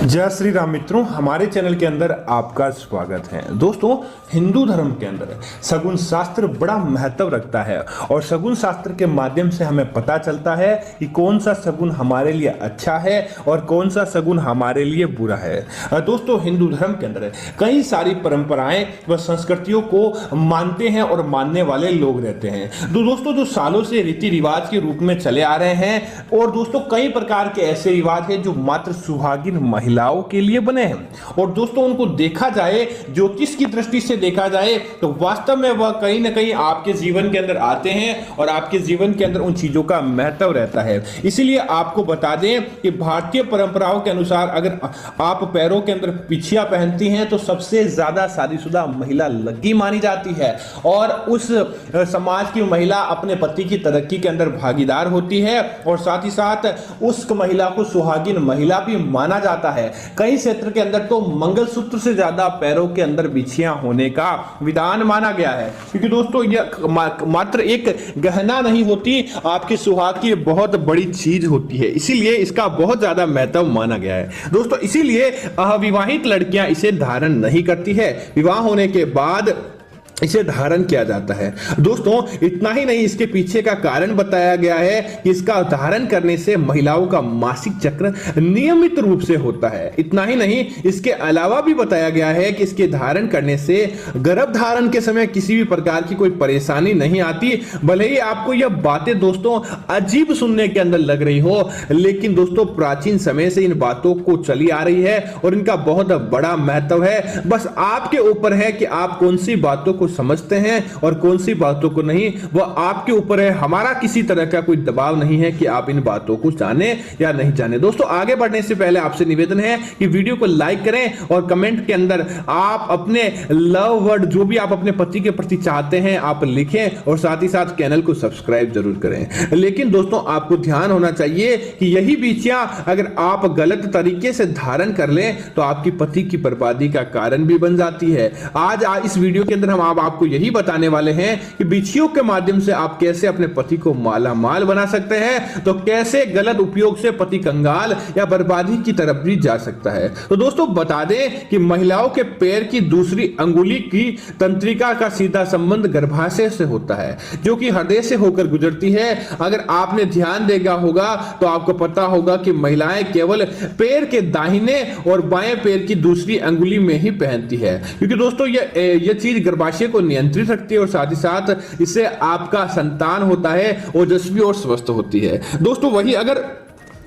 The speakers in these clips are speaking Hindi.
जय श्री राम मित्रों, हमारे चैनल के अंदर आपका स्वागत है। दोस्तों, हिंदू धर्म के अंदर शगुन शास्त्र बड़ा महत्व रखता है और शगुन शास्त्र के माध्यम से हमें पता चलता है कि कौन सा शगुन हमारे लिए अच्छा है और कौन सा शगुन हमारे लिए बुरा है। दोस्तों, हिंदू धर्म के अंदर कई सारी परंपराएं व संस्कृतियों को मानते हैं और मानने वाले लोग रहते हैं। दोस्तों, जो सालों से रीति रिवाज के रूप में चले आ रहे हैं और दोस्तों कई प्रकार के ऐसे रिवाज हैं जो मात्र सुहागिन महिलाओं के लिए बने हैं और दोस्तों उनको देखा जाए, ज्योतिष की दृष्टि से देखा जाए तो वास्तव में वह कहीं ना कहीं आपके जीवन के अंदर आते हैं और आपके जीवन के अंदर उन चीजों का महत्व रहता है। इसीलिए आपको बता दें कि भारतीय परंपराओं के अनुसार अगर आप पैरों के अंदर बिछिया पहनती हैं तो सबसे ज्यादा शादीशुदा महिला लकी मानी जाती है और उस समाज की महिला अपने पति की तरक्की के अंदर भागीदार होती है और साथ ही साथ उस महिला को सुहागिन महिला भी माना जाता है। कई क्षेत्र के अंदर तो मंगलसूत्र से ज्यादा पैरों के अंदर बिछियां होने का विधान माना गया है, क्योंकि दोस्तों यह मात्र एक गहना नहीं होती, आपके सुहाग की बहुत बड़ी चीज होती है। इसीलिए इसका बहुत ज्यादा महत्व माना गया है। दोस्तों, इसीलिए अविवाहित लड़कियां इसे धारण नहीं करती है, विवाह होने के बाद इसे धारण किया जाता है। दोस्तों, इतना ही नहीं, इसके पीछे का कारण बताया गया है कि इसका धारण करने से महिलाओं का मासिक चक्र नियमित रूप से होता है। इतना ही नहीं, इसके अलावा भी बताया गया है कि इसके धारण करने से गर्भ धारण के समय किसी भी प्रकार की कोई परेशानी नहीं आती। भले ही आपको यह बातें दोस्तों अजीब सुनने के अंदर लग रही हो, लेकिन दोस्तों प्राचीन समय से इन बातों को चली आ रही है और इनका बहुत बड़ा महत्व है। बस आपके ऊपर है कि आप कौन सी बातों को समझते हैं और कौन सी बातों को नहीं, वह आपके ऊपर है। हमारा किसी तरह का कोई दबाव नहीं है कि आप इन बातों को जाने या नहीं जाने। दोस्तों, आगे बढ़ने से पहले आपसे निवेदन है कि वीडियो को लाइक करें और कमेंट के अंदर आप अपने लव वर्ड जो भी आप अपने पति के प्रति चाहते हैं आप लिखें और साथ ही साथ चैनल को सब्सक्राइब जरूर करें। लेकिन दोस्तों, आपको ध्यान होना चाहिए कि यही बिछियां अगर आप गलत तरीके से धारण कर लें तो आपकी पति की बर्बादी का कारण भी बन जाती है। आज इस वीडियो के अंदर हम आपको यही बताने वाले हैं कि बिछियों के माध्यम से आप कैसे अपने पति को माला माल बना सकते हैं, तो कैसे गलत उपयोग से पति कंगाल या बर्बादी की तरफ भी जा सकता है। तो दोस्तों, बता दें कि महिलाओं के पैर की दूसरी अंगुली की तंत्रिका का सीधा संबंध गर्भाशय से होता है, जो कि हृदय से होकर गुजरती है। अगर आपने ध्यान देखा होगा तो आपको पता होगा कि महिलाएं केवल पैर के दाहिने और बाएं पैर की दूसरी अंगुली में ही पहनती है, क्योंकि दोस्तों यह चीज गर्भाशय को नियंत्रित रखती है और साथ ही साथ इससे आपका संतान होता है ओजस्वी और स्वस्थ होती है। दोस्तों, वही अगर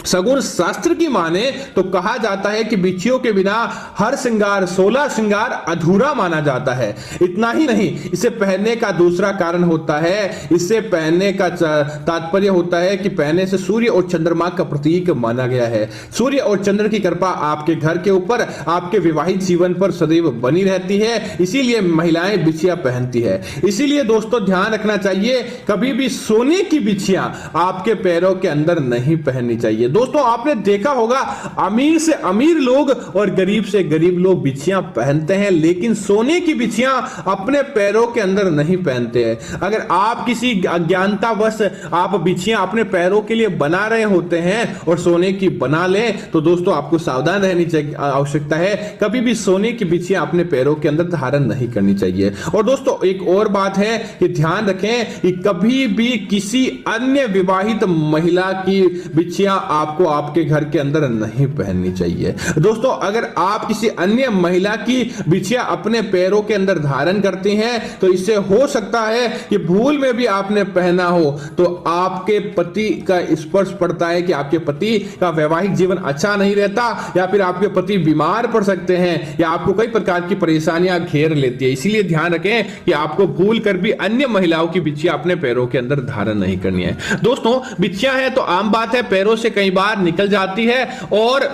शगुन शास्त्र की माने तो कहा जाता है कि बिछियों के बिना हर श्रृंगार 16 श्रृंगार अधूरा माना जाता है। इतना ही नहीं, इसे पहनने का दूसरा कारण होता है, इसे पहनने का तात्पर्य होता है कि पहनने से सूर्य और चंद्रमा का प्रतीक माना गया है। सूर्य और चंद्र की कृपा आपके घर के ऊपर, आपके विवाहित जीवन पर सदैव बनी रहती है, इसीलिए महिलाएं बिछिया पहनती है। इसीलिए दोस्तों ध्यान रखना चाहिए, कभी भी सोने की बिछिया आपके पैरों के अंदर नहीं पहननी चाहिए। दोस्तों, आपने देखा होगा अमीर से अमीर लोग और गरीब से गरीब लोग बिछियां पहनते हैं, लेकिन सोने की बिछियां अपने पैरों के अंदर नहीं पहनते हैं। अगर आप किसी अज्ञानतावश आप बिछियां अपने पैरों के लिए बना रहे होते हैं और सोने की बना लें तो दोस्तों आपको सावधान रहनी चाहिए, आवश्यकता है। कभी भी सोने की बिछियां अपने पैरों के अंदर धारण नहीं करनी चाहिए। और दोस्तों, एक और बात है कि ध्यान रखें कि कभी भी किसी अन्य विवाहित महिला की बिछियां आपको आपके घर के अंदर नहीं पहननी चाहिए। दोस्तों, अगर आप किसी अन्य महिला की बिछिया अपने पैरों के अंदर धारण करते हैं तो इससे हो सकता है कि भूल में भी आपने पहना हो तो आपके पति का स्पर्श पड़ता है कि आपके पति का वैवाहिक जीवन अच्छा नहीं रहता, या फिर आपके पति बीमार पड़ सकते हैं, या आपको कई प्रकार की परेशानियां घेर लेती है। इसीलिए ध्यान रखें कि आपको भूल कर भी अन्य महिलाओं की बिछिया अपने पैरों के अंदर धारण नहीं करनी है। दोस्तों, बिछिया है तो आम बात है पैरों से कई बार निकल जाती है और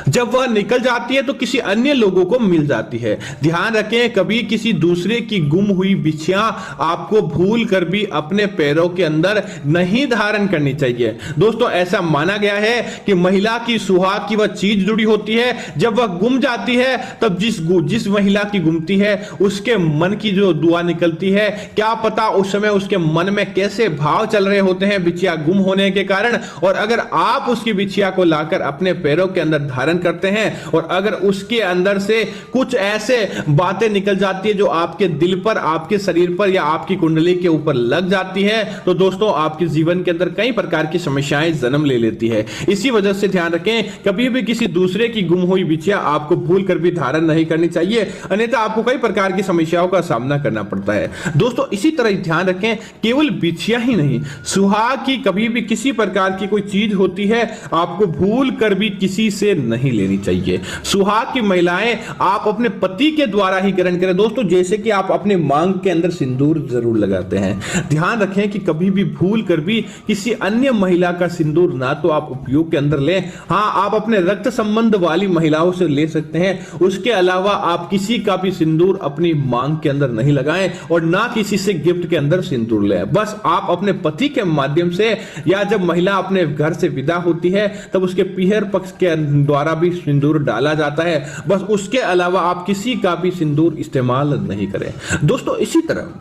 जब वह निकल जाती है तो किसी अन्य लोगों को मिल जाती है। ध्यान रखें, कभी किसी दूसरे की गुम हुई बिछियां आपको भूल कर भी अपने पैरों के अंदर नहीं धारण करनी चाहिए। दोस्तों, ऐसा माना गया है कि महिला की सुहाग की वह चीज जुड़ी होती है, जब वह गुम जाती है तब जिस महिला की गुमती है उसके मन की जो दुआ निकलती है, क्या पता उस समय उसके मन में कैसे भाव चल रहे होते हैं बिछिया गुम होने के कारण। और अगर आप उसकी बिछिया को लाकर अपने पैरों के अंदर धारण करते हैं और अगर उसके अंदर से कुछ ऐसे बातें निकल जाती है जो आपके दिल पर, आपके शरीर पर या आपकी कुंडली के ऊपर लग जाती है, तो दोस्तों आपके जीवन के अंदर कई प्रकार की समस्याएं जन्म ले लेती है। इसी वजह से ध्यान रखें, कभी भी किसी दूसरे की गुम हुई बिछिया आपको भूल कर भी धारण नहीं करनी चाहिए, अन्यथा आपको कई प्रकार की समस्याओं का सामना करना पड़ता है। दोस्तों इसी तरह ध्यान रखें, केवल बिछिया ही नहीं, सुहाग की कभी भी किसी प्रकार की कोई चीज होती है आपको भूल कर भी किसी से नहीं लेनी चाहिए। सुहाग की महिलाएं आप अपने पति के द्वारा ही ग्रहण करें। दोस्तों जैसे कि आप अपने मांग के अंदर सिंदूर जरूर लगाते हैं, ध्यान रखें कि कभी भी भूल कर भी किसी अन्य महिला का सिंदूर ना तो आप उपयोग के अंदर लें, हां आप अपने रक्त संबंध वाली महिलाओं से ले सकते हैं, उसके अलावा आप किसी का भी सिंदूर अपनी मांग के अंदर नहीं लगाएं और ना किसी से गिफ्ट के अंदर सिंदूर लें। बस आप अपने पति के माध्यम से या जब महिला अपने घर से विदा होती है तब उसके पीहर पक्ष के द्वारा भी सिंदूर डाला जाता है, बस उसके अलावा आप किसी का भी सिंदूर इस्तेमाल नहीं करें। दोस्तों इसी तरह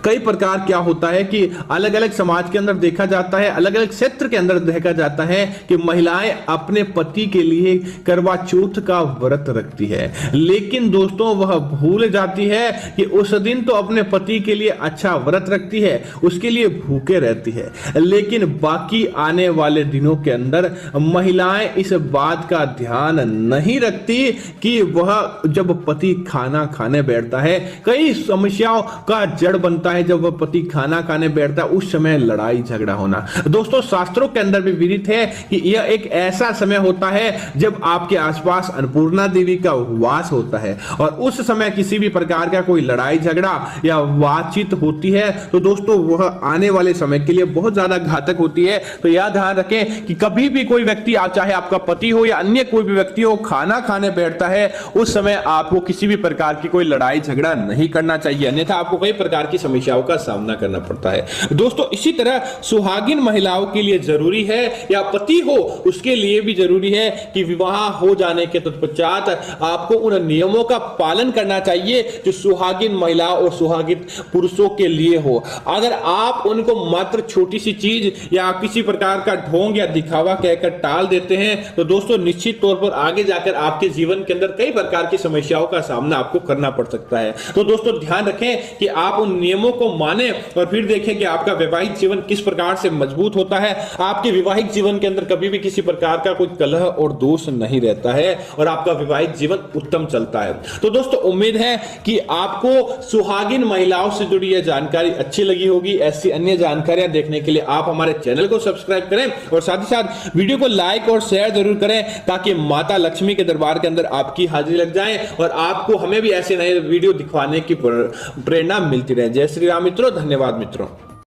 कई प्रकार क्या होता है कि अलग अलग समाज के अंदर देखा जाता है, अलग अलग क्षेत्र के अंदर देखा जाता है कि महिलाएं अपने पति के लिए करवा चौथ का व्रत रखती है, लेकिन दोस्तों वह भूल जाती है कि उस दिन तो अपने पति के लिए अच्छा व्रत रखती है, उसके लिए भूखे रहती है, लेकिन बाकी आने वाले दिनों के अंदर महिलाएं इस बात का ध्यान नहीं रखती कि वह जब पति खाना खाने बैठता है, कई समस्याओं का जड़ बनता है जब वह पति खाना खाने बैठता है, उस समय लड़ाई झगड़ा होना। दोस्तों शास्त्रों के अंदर भी विदित है कि यह एक ऐसा समय होता है जब आपके आसपास अन्नपूर्णा देवी का वास होता है और उस समय किसी भी प्रकार का कोई लड़ाई झगड़ा या बातचीत होती है तो दोस्तों वह आने वाले समय के लिए बहुत ज्यादा घातक होती है। तो यह ध्यान रखें कि कभी भी कोई व्यक्ति, चाहे आपका पति हो या अन्य कोई भी व्यक्ति हो, खाना खाने बैठता है उस समय आपको किसी भी प्रकार की कोई लड़ाई झगड़ा नहीं करना चाहिए, अन्यथा आपको कई प्रकार की समस्याओं का सामना करना पड़ता है। दोस्तों इसी तरह सुहागिन महिलाओं के लिए जरूरी है या पति हो उसके लिए भी जरूरी है कि विवाह हो जाने के तत्पश्चात आपको उन नियमों का पालन करना चाहिए जो सुहागिन महिलाओं और सुहागिन पुरुषों के लिए हो। अगर आप उनको मात्र छोटी सी चीज या किसी प्रकार का ढोंग या दिखावा कहकर टाल देते हैं तो दोस्तों निश्चित तौर पर आगे जाकर आपके जीवन के अंदर कई प्रकार की समस्याओं का सामना आपको करना पड़ सकता है। तो दोस्तों ध्यान रखें कि आप उन नियमों को माने और फिर देखें कि आपका वैवाहिक जीवन किस प्रकार से मजबूत होता है। आपके वैवाहिक जीवन के अंदर कभी भी किसी प्रकार का कोई कलह और दोष नहीं रहता है और आपका वैवाहिक जीवन उत्तम चलता है। तो दोस्तों उम्मीद है कि आपको सुहागिन महिलाओं से जुड़ी यह जानकारी अच्छी लगी होगी। ऐसी अन्य जानकारियां देखने के लिए आप हमारे चैनल को सब्सक्राइब करें और साथ ही साथ वीडियो को लाइक और शेयर जरूर करें ताकि माता लक्ष्मी के दरबार के अंदर आपकी हाजिरी लग जाए और आपको हमें भी ऐसे नए वीडियो दिखवाने की प्रेरणा मिलती रहे। जय श्री राम मित्रों, धन्यवाद मित्रों।